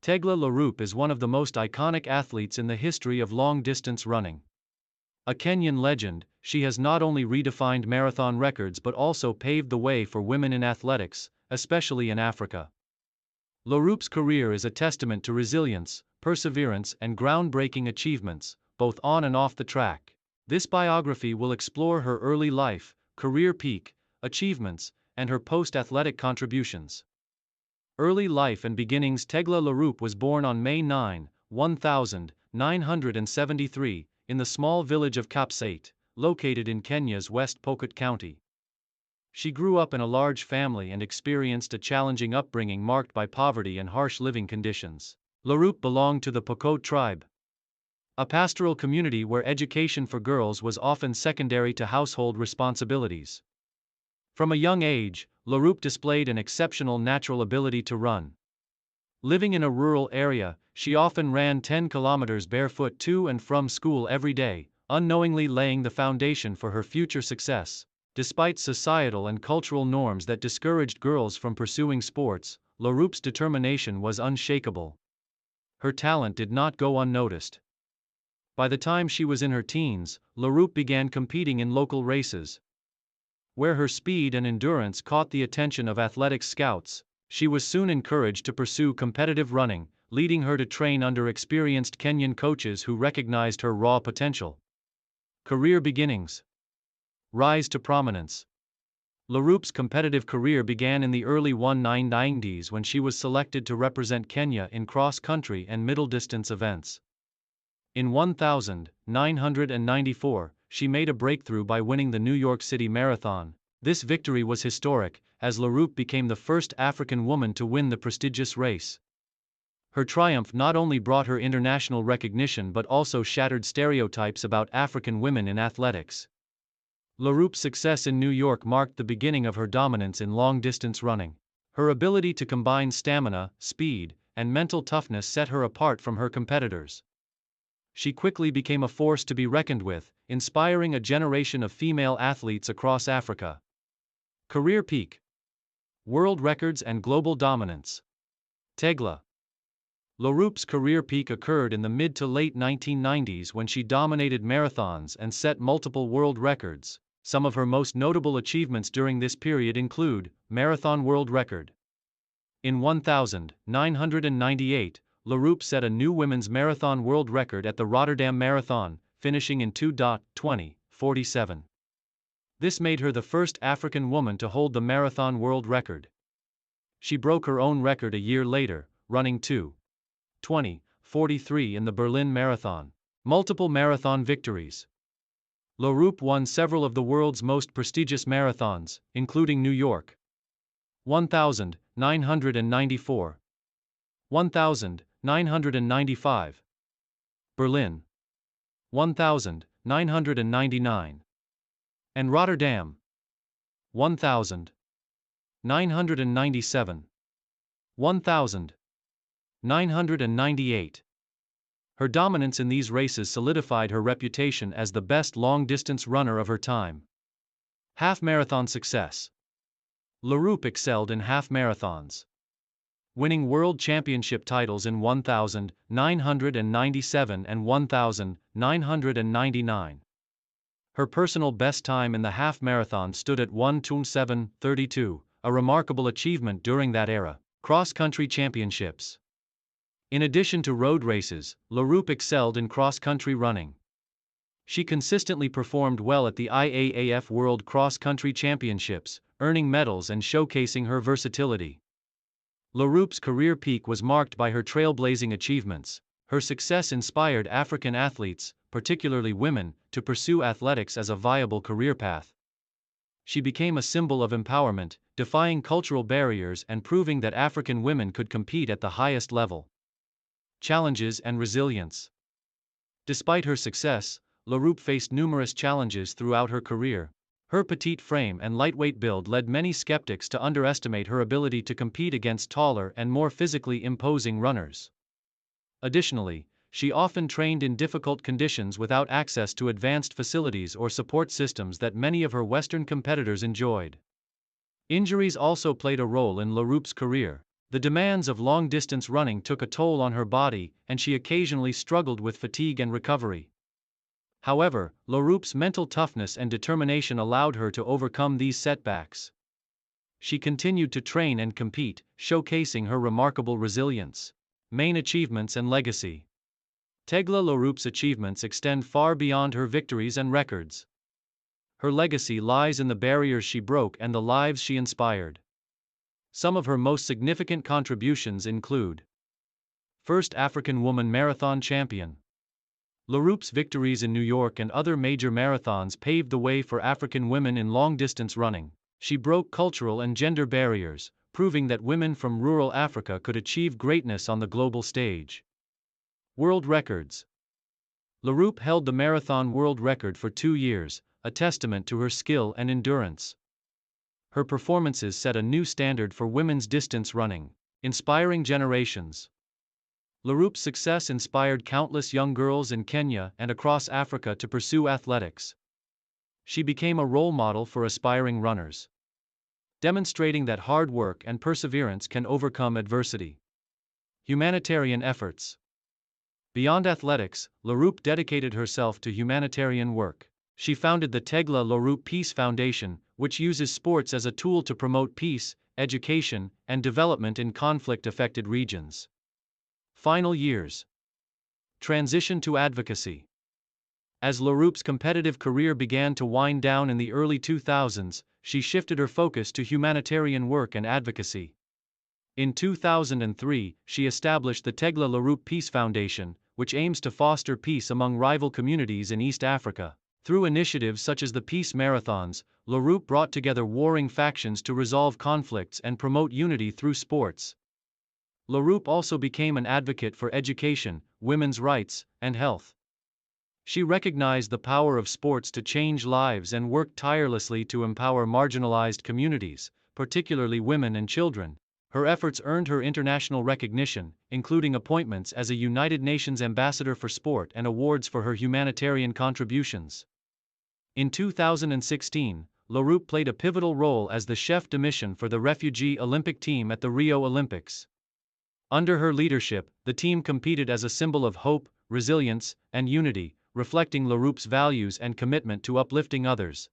Tegla Loroupe is one of the most iconic athletes in the history of long-distance running. A Kenyan legend, she has not only redefined marathon records but also paved the way for women in athletics, especially in Africa. Loroupe's career is a testament to resilience, perseverance, and groundbreaking achievements, both on and off the track. This biography will explore her early life, career peak, achievements, and her post-athletic contributions. Early life and beginnings. Tegla Loroupe was born on May 9, 1973, in the small village of Kapsait, located in Kenya's West Pokot County. She grew up in a large family and experienced a challenging upbringing marked by poverty and harsh living conditions. Loroupe belonged to the Pokot tribe, a pastoral community where education for girls was often secondary to household responsibilities. From a young age, Loroupe displayed an exceptional natural ability to run. Living in a rural area, she often ran 10 kilometers barefoot to and from school every day, unknowingly laying the foundation for her future success. Despite societal and cultural norms that discouraged girls from pursuing sports, Loroupe's determination was unshakable. Her talent did not go unnoticed. By the time she was in her teens, Loroupe began competing in local races, where her speed and endurance caught the attention of athletics scouts. She was soon encouraged to pursue competitive running, leading her to train under experienced Kenyan coaches who recognized her raw potential. Career beginnings. Rise to prominence. Loroupe's competitive career began in the early 1990s when she was selected to represent Kenya in cross-country and middle-distance events. In 1994, she made a breakthrough by winning the New York City Marathon. This victory was historic, as Loroupe became the first African woman to win the prestigious race. Her triumph not only brought her international recognition but also shattered stereotypes about African women in athletics. Loroupe's success in New York marked the beginning of her dominance in long-distance running. Her ability to combine stamina, speed, and mental toughness set her apart from her competitors. She quickly became a force to be reckoned with, inspiring a generation of female athletes across Africa. Career peak. World records and global dominance. Tegla Loroupe's career peak occurred in the mid to late 1990s when she dominated marathons and set multiple world records. Some of her most notable achievements during this period include marathon world record. In 1998, Loroupe set a new women's marathon world record at the Rotterdam Marathon, finishing in 2:20:47. This made her the first African woman to hold the marathon world record. She broke her own record a year later, running 2:20:43 in the Berlin Marathon. Multiple marathon victories. Loroupe won several of the world's most prestigious marathons, including New York 1994, 1995, Berlin 1999, and Rotterdam 1997, 1998. Her dominance in these races solidified her reputation as the best long-distance runner of her time. Half-marathon success. Loroupe excelled in half marathons, winning world championship titles in 1997 and 1999. Her personal best time in the half marathon stood at 1:27:32, a remarkable achievement during that era. Cross-country championships. In addition to road races, Loroupe excelled in cross-country running. She consistently performed well at the IAAF World Cross-Country Championships, earning medals and showcasing her versatility. Loroupe's career peak was marked by her trailblazing achievements. Her success inspired African athletes, particularly women, to pursue athletics as a viable career path. She became a symbol of empowerment, defying cultural barriers and proving that African women could compete at the highest level. Challenges and resilience. Despite her success, Loroupe faced numerous challenges throughout her career. Her petite frame and lightweight build led many skeptics to underestimate her ability to compete against taller and more physically imposing runners. Additionally, she often trained in difficult conditions without access to advanced facilities or support systems that many of her Western competitors enjoyed. Injuries also played a role in Loroupe's career. The demands of long-distance running took a toll on her body, and she occasionally struggled with fatigue and recovery. However, Loroupe's mental toughness and determination allowed her to overcome these setbacks. She continued to train and compete, showcasing her remarkable resilience. Main achievements and legacy. Tegla Loroupe's achievements extend far beyond her victories and records. Her legacy lies in the barriers she broke and the lives she inspired. Some of her most significant contributions include: First African woman marathon champion. Loroupe's victories in New York and other major marathons paved the way for African women in long-distance running. She broke cultural and gender barriers, proving that women from rural Africa could achieve greatness on the global stage. World records. Loroupe held the marathon world record for 2 years, a testament to her skill and endurance. Her performances set a new standard for women's distance running, inspiring generations. Loroupe's success inspired countless young girls in Kenya and across Africa to pursue athletics. She became a role model for aspiring runners, demonstrating that hard work and perseverance can overcome adversity. Humanitarian efforts. Beyond athletics, Loroupe dedicated herself to humanitarian work. She founded the Tegla Loroupe Peace Foundation, which uses sports as a tool to promote peace, education, and development in conflict-affected regions. Final years. Transition to advocacy. As Loroupe's competitive career began to wind down in the early 2000s, she shifted her focus to humanitarian work and advocacy. In 2003, she established the Tegla Loroupe Peace Foundation, which aims to foster peace among rival communities in East Africa. Through initiatives such as the Peace Marathons, Loroupe brought together warring factions to resolve conflicts and promote unity through sports. Loroupe also became an advocate for education, women's rights, and health. She recognized the power of sports to change lives and worked tirelessly to empower marginalized communities, particularly women and children. Her efforts earned her international recognition, including appointments as a United Nations Ambassador for Sport and awards for her humanitarian contributions. In 2016, Loroupe played a pivotal role as the chef de mission for the refugee Olympic team at the Rio Olympics. Under her leadership, the team competed as a symbol of hope, resilience, and unity, reflecting Loroupe's values and commitment to uplifting others.